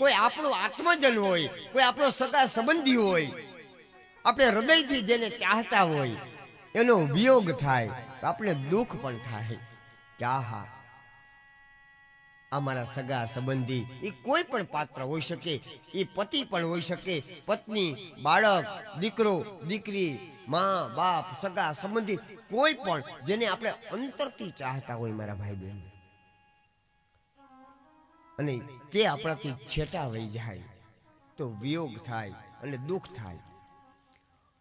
કોઈ આપણો આત્મજન હોય, કોઈ આપણો સગા સંબંધી હોય, આપણે હૃદયથી જેને ચાહતા હોય એનો વિયોગ થાય તો આપણે દુઃખ પણ થાય કે આહા, અમારા સગા સંબંધી એ કોઈ પણ પાત્ર હોઈ શકે, એ પતિ પણ હોઈ શકે, પત્ની, બાળક, દીકરો, દીકરી, મા, બાપ, સગા સંબંધી, કોઈ પણ જેને આપણે અંતરથી ચાહતા હોય મારા ભાઈ બહેન, અને તે આપણાથી છેટા વહી જાય તો વિયોગ થાય અને દુઃખ થાય,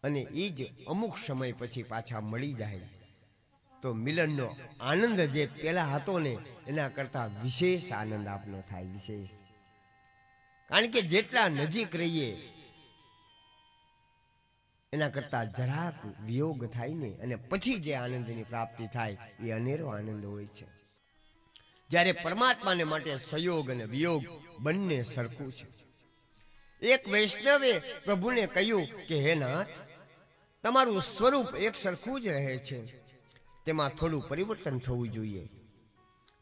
અને એ જ અમુક સમય પછી પાછા મળી જાય તો મિલનનો આનંદ જે પેલા હતો ને એના કરતા વિશેષ આનંદ આપનો થાય, વિશેષ. કારણ કે જેટલા નજીક રહીએ એના કરતા જરાક વિયોગ થાય ને અને પછી જે આનંદની પ્રાપ્તિ થાય એ અનેરો આનંદ હોય છે. જ્યારે પરમાત્માને માટે સંયોગ અને વિયોગ બંને સરખું છે. એક વૈષ્ણવે પ્રભુને કહ્યું કે હે નાથ, તમારું સ્વરૂપ એક સરખું જ રહે છે, તેમાં થોડું પરિવર્તન થવું જોઈએ.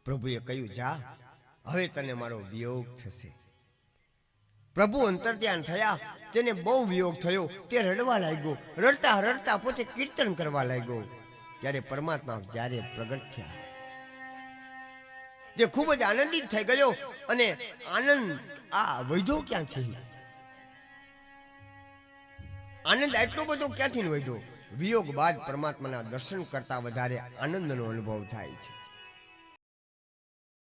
પ્રભુએ કહ્યું, જા, હવે તને મારો વિયોગ થશે. પ્રભુ અંતર્ધ્યાન થયા, તેને બહુ વિયોગ થયો, તે રડવા લાગ્યો, રડતા રડતા પોતે કીર્તન કરવા લાગ્યો. ત્યારે પરમાત્મા જ્યારે પ્રગટ થયા, તે ખૂબ જ આનંદિત થઈ ગયો, અને આનંદ આ વધ્યો ક્યાંથી? આનંદ એટલો બધો ક્યાંથી વધ્યો? વિયોગ બાદ પરમાત્માના દર્શન કરતા વધારે આનંદનો અનુભવ થાય છે.